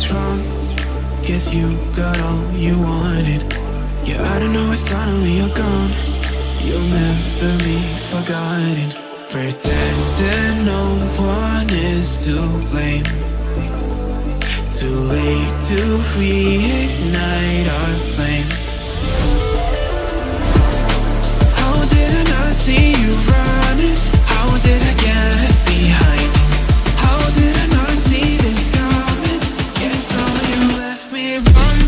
was wrong. Guess you got all you wanted. Yeah, I don't know why suddenly you're gone. You'll never be forgotten. Pretending no one is to blame. Too late to reignite our flame. How did I not see you running? How did I get left behind? How did I not see this coming? Guess all you left me wrong.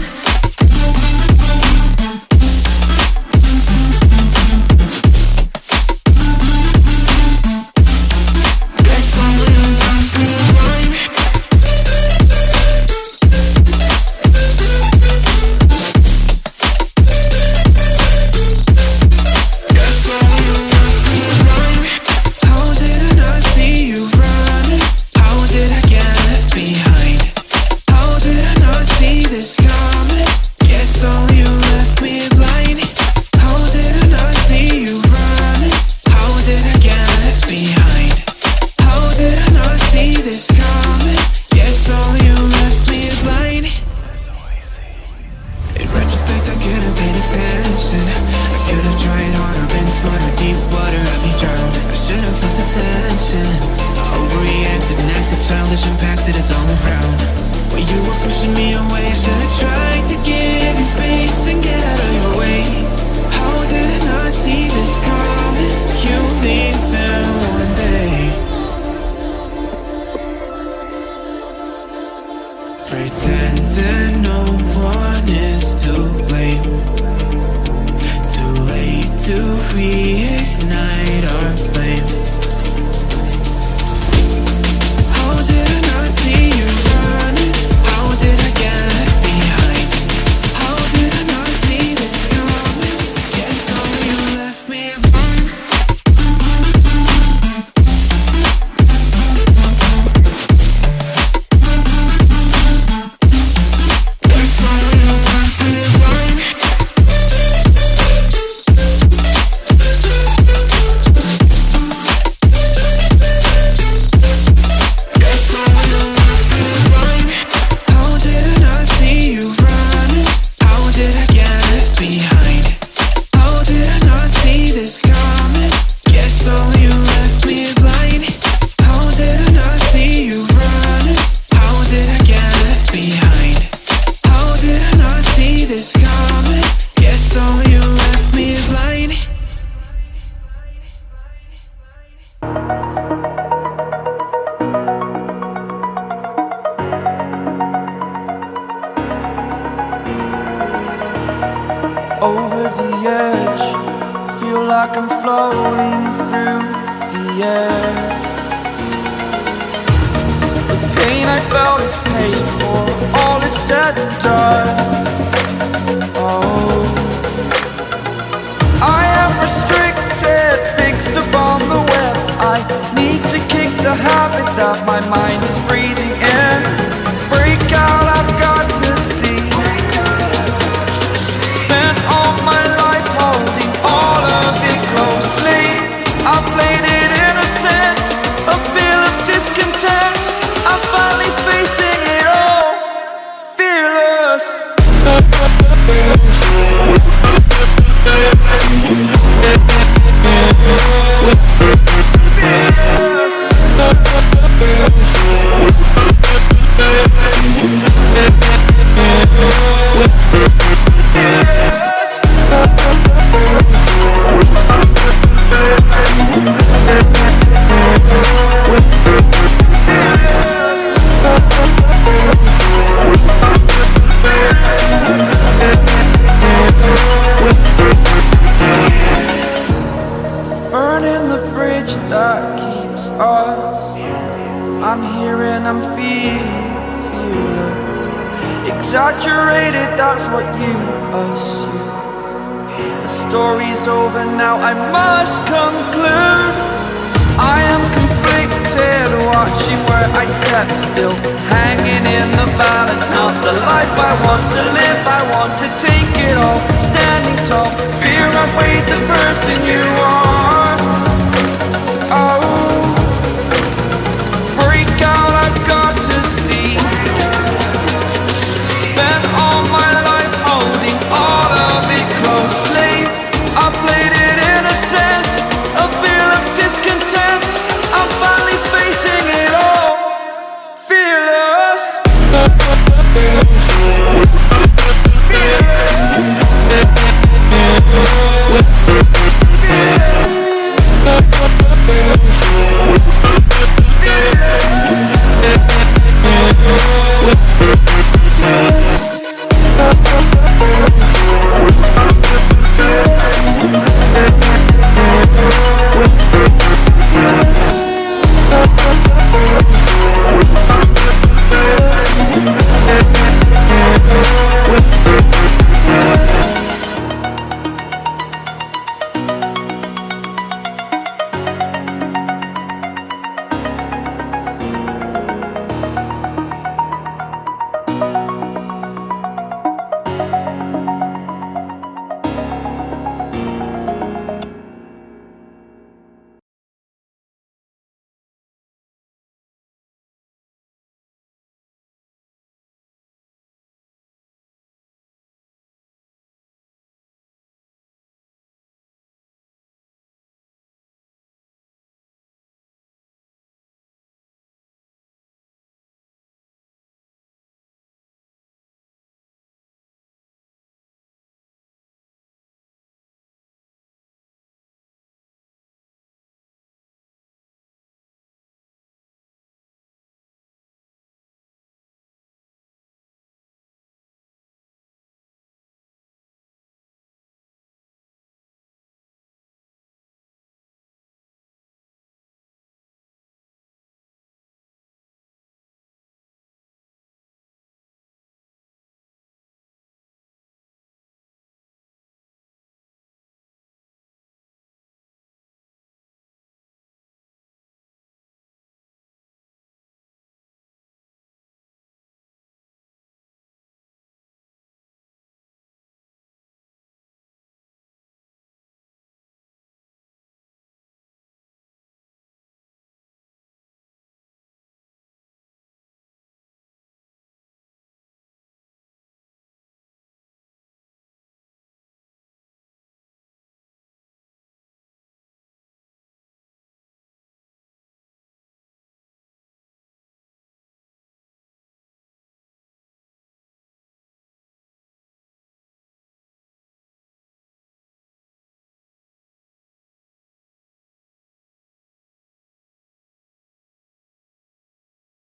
Guess all you left me wrong. Guess all you left me wrong. How did I not see you running? How did I get left behind? How did I not see this coming? Guess all you left me blind. How did I not see you running? How did I get left behind? How did I not see this coming? Guess all you left me blind. In retrospect, I could have paid attention. I could have tried harder, been smarter. Deep water, I'd be drowned. I should have felt the tension. I overreacted and acted childish, impacted as all around. When you were pushing me away, I should have tried to give you space and get out of your way. How did I not see this coming? You'll leave there one day. Pretending no one is to blame. Too late to reignite our flame. How did I not see you running? How did I get left behind? How did I not see this coming? Guess all you left me wrong. Guess all you left me wrong. Guess all you left me wrong. How did I not see you running? How did I get left behind? How did I not see this coming? Guess all you left me blind. How did I not see you running? How did I get left behind? How did I not see this coming? Guess all you left me blind. Over the edge, feel like I'm floating through the air. The pain I felt is paid for, all is said and done. Oh, I am restricted, fixed upon the web. I need to kick the habit that my mind is breathing in. Break out, I've got to see. Spent all my life holding all of it closely. I played it innocent, a feel of discontent. I'm finally facing it all, fearless. Burning the bridge that keeps us. I'm here and I'm feeling fearless. Exaggerated, that's what you assume. The story's over now, I must conclude. I am conflicted, watching where I step still, hanging in the balance. Not the life I want to live, I want to take it all. Standing tall, fear I weighed the person you